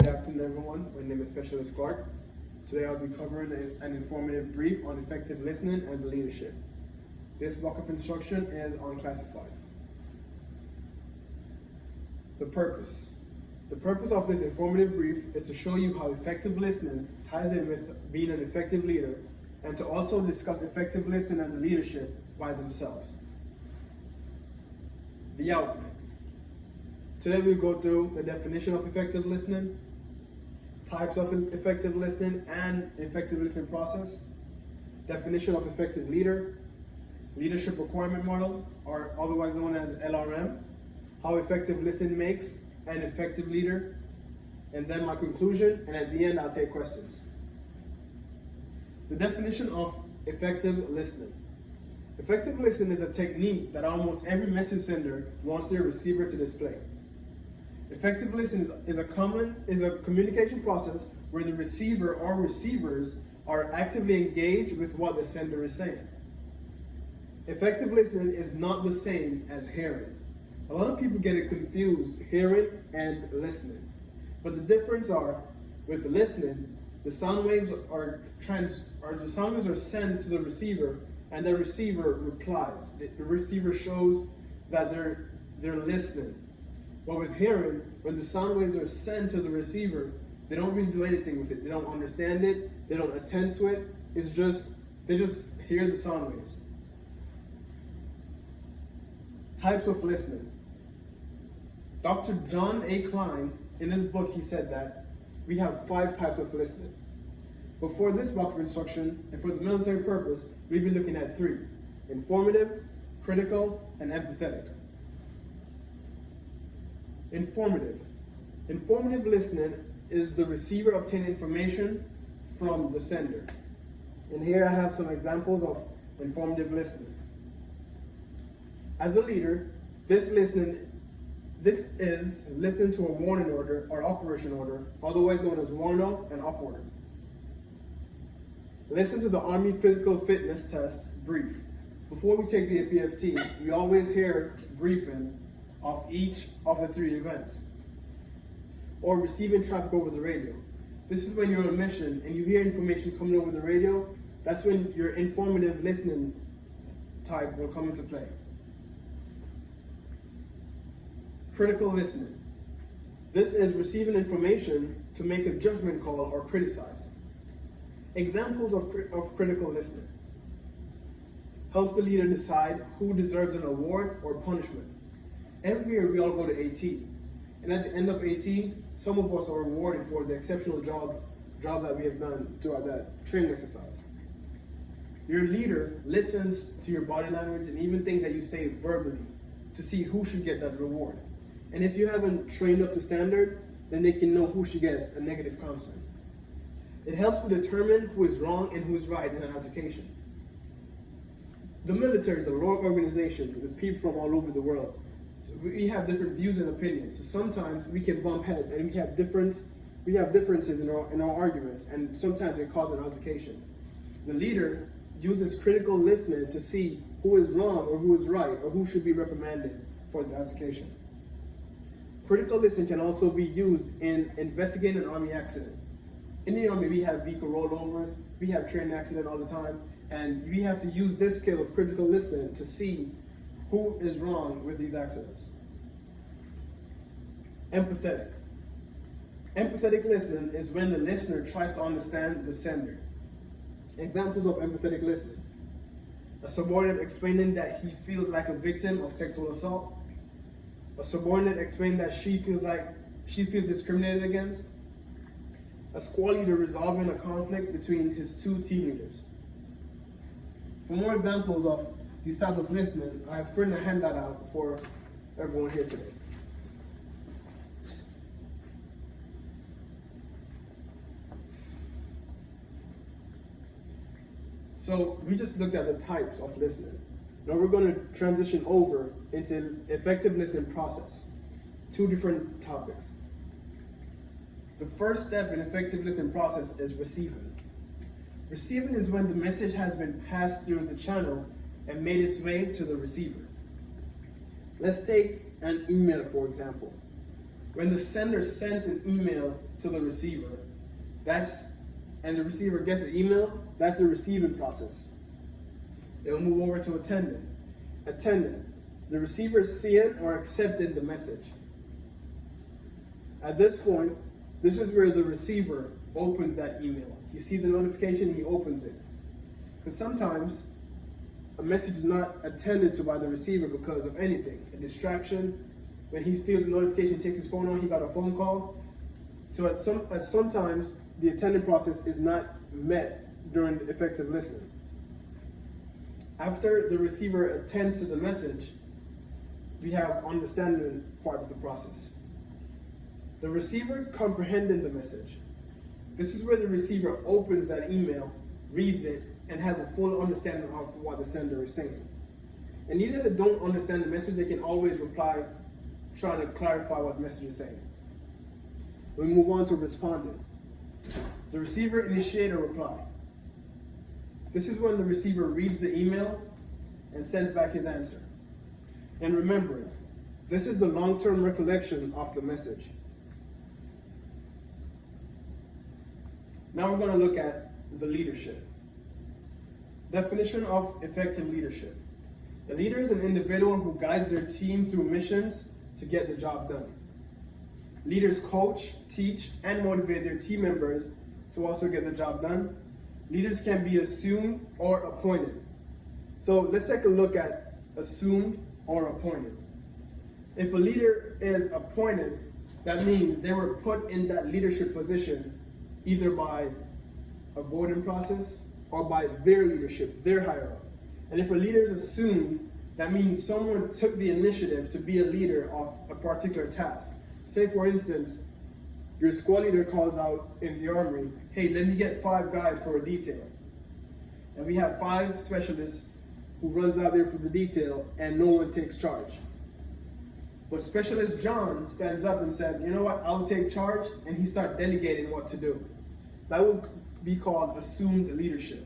Good afternoon, everyone. My name is Specialist Clarke. Today I'll be covering an informative brief on effective listening and leadership. This block of instruction is unclassified. The purpose. The purpose of this informative brief is to show you how effective listening ties in with being an effective leader, and to also discuss effective listening and leadership by themselves. The outline. Today we'll go through the definition of effective listening, types of effective listening and effective listening process, definition of effective leader, leadership requirement model, or otherwise known as LRM, how effective listening makes an effective leader, and then my conclusion, and at the end I'll take questions. The definition of effective listening. Effective listening is a technique that almost every message sender wants their receiver to display. Effective listening is a communication process where the receiver or receivers are actively engaged with what the sender is saying. Effective listening is not the same as hearing. A lot of people get it confused, hearing and listening. But the difference are, with listening, the sound waves are sent to the receiver, and the receiver replies. The receiver shows that they're listening. But with hearing, when the sound waves are sent to the receiver, they don't really do anything with it. They don't understand it. They don't attend to it. They just hear the sound waves. Types of listening. Dr. John A. Klein, in his book, he said that we have 5 types of listening. But for this block of instruction, and for the military purpose, we've been looking at 3: informative, critical, and empathetic. Informative. Informative listening is the receiver obtaining information from the sender. And here I have some examples of informative listening. As a leader, this is listening to a warning order or operation order, otherwise known as warn-out and up order. Listen to the Army Physical Fitness Test brief. Before we take the APFT, we always hear briefing of each of the 3 events. Or receiving traffic over the radio. This is when you're on a mission and you hear information coming over the radio. That's when your informative listening type will come into play. Critical listening. This is receiving information to make a judgment call or criticize. Examples of critical listening. Helps the leader decide who deserves an award or punishment. Every year we all go to AT, and at the end of AT, some of us are rewarded for the exceptional job that we have done throughout that training exercise. Your leader listens to your body language and even things that you say verbally to see who should get that reward. And if you haven't trained up to standard, then they can know who should get a negative constant. It helps to determine who is wrong and who is right in an altercation. The military is a large organization with people from all over the world. So we have different views and opinions. So sometimes we can bump heads, and we have differences in our arguments, and sometimes it causes an altercation. The leader uses critical listening to see who is wrong or who is right or who should be reprimanded for the altercation. Critical listening can also be used in investigating an Army accident. In the Army, we have vehicle rollovers, we have train accident all the time, and we have to use this skill of critical listening to see who is wrong with these accidents. Empathetic. Empathetic listening is when the listener tries to understand the sender. Examples of empathetic listening. A subordinate explaining that he feels like a victim of sexual assault. A subordinate explaining that she feels discriminated against. A squad leader resolving a conflict between his 2 team leaders. For more examples of these types of listening, I have printed a handout out for everyone here today. So we just looked at the types of listening. Now we're going to transition over into effective listening process. 2 different topics. The first step in effective listening process is receiving. Receiving is when the message has been passed through the channel and made its way to the receiver. Let's take an email, for example. When the sender sends an email to the receiver, and the receiver gets the email, that's the receiving process. It'll move over to attendant. Attendant, the receiver is seeing or accepting the message. At this point, this is where the receiver opens that email. He sees the notification, he opens it. Because sometimes a message is not attended to by the receiver because of anything, a distraction. When he feels a notification, he takes his phone on, he got a phone call. So sometimes the attending process is not met during the effective listening. After the receiver attends to the message, we have understanding part of the process. The receiver comprehending the message. This is where the receiver opens that email, reads it, and has a full understanding of what the sender is saying. And even if they don't understand the message, they can always reply, trying to clarify what the message is saying. We move on to responding. The receiver initiates a reply. This is when the receiver reads the email and sends back his answer. And remember, this is the long-term recollection of the message. Now we're going to look at the leadership. Definition of effective leadership. The leader is an individual who guides their team through missions to get the job done. Leaders coach, teach, and motivate their team members to also get the job done. Leaders can be assumed or appointed. So let's take a look at assumed or appointed. If a leader is appointed, that means they were put in that leadership position either by a voting process or by their leadership, their higher up. And if a leader is assumed, that means someone took the initiative to be a leader of a particular task. Say for instance, your squad leader calls out in the armory, hey, let me get 5 guys for a detail. And we have 5 specialists who runs out there for the detail and no one takes charge. But Specialist John stands up and said, you know what, I'll take charge, and he starts delegating what to do. That would be called assumed leadership.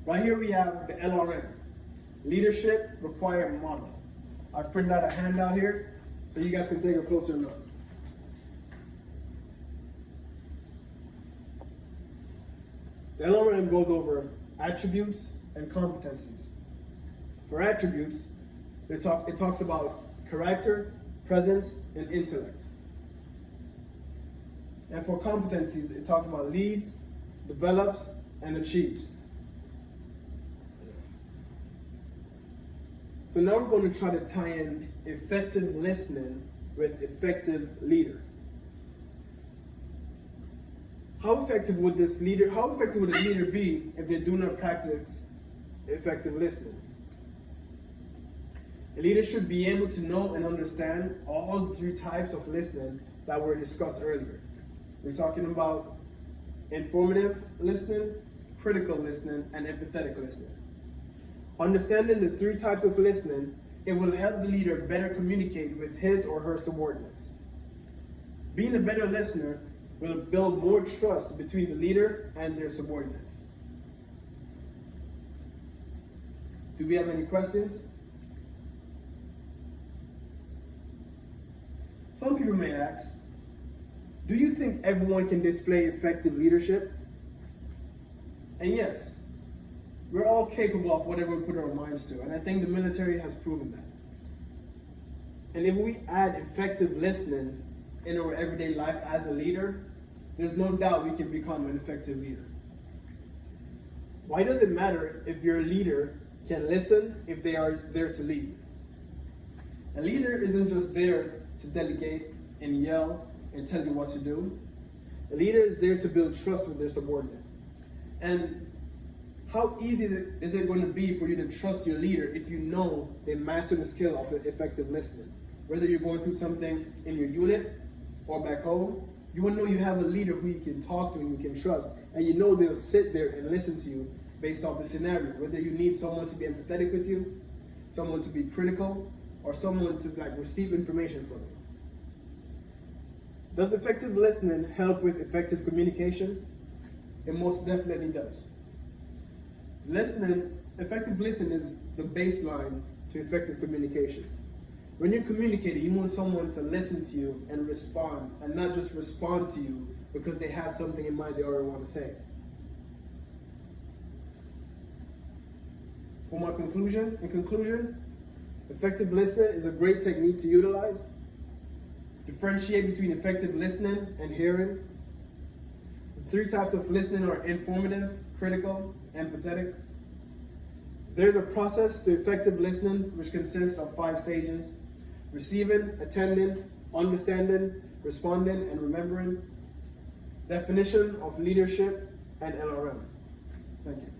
Right here we have the LRM, Leadership Required Model. I've printed out a handout here so you guys can take a closer look. The LRM goes over attributes and competencies. For attributes, it talks about character, presence, and intellect. And for competencies, it talks about leads, develops, and achieves. So now we're going to try to tie in effective listening with effective leader. How effective would a leader be if they do not practice effective listening? A leader should be able to know and understand all the 3 types of listening that were discussed earlier. We're talking about informative listening, critical listening, and empathetic listening. Understanding the 3 types of listening, it will help the leader better communicate with his or her subordinates. Being a better listener will build more trust between the leader and their subordinates. Do we have any questions? Some people may ask, do you think everyone can display effective leadership? And yes, we're all capable of whatever we put our minds to, and I think the military has proven that. And if we add effective listening in our everyday life as a leader, there's no doubt we can become an effective leader. Why does it matter if your leader can listen if they are there to lead? A leader isn't just there to delegate and yell and tell you what to do. A leader is there to build trust with their subordinate. And how easy is it going to be for you to trust your leader if you know they master the skill of effective listening? Whether you're going through something in your unit or back home, you want to know you have a leader who you can talk to and you can trust, and you know they'll sit there and listen to you based off the scenario. Whether you need someone to be empathetic with you, someone to be critical, or someone to receive information from you. Does effective listening help with effective communication? It most definitely does. Effective listening is the baseline to effective communication. When you're communicating, you want someone to listen to you and respond, and not just respond to you because they have something in mind they already want to say. For my conclusion, effective listening is a great technique to utilize. Differentiate between effective listening and hearing. The 3 types of listening are informative, critical, empathetic. There's a process to effective listening which consists of 5 stages: receiving, attending, understanding, responding, and remembering. Definition of leadership and LRM. Thank you.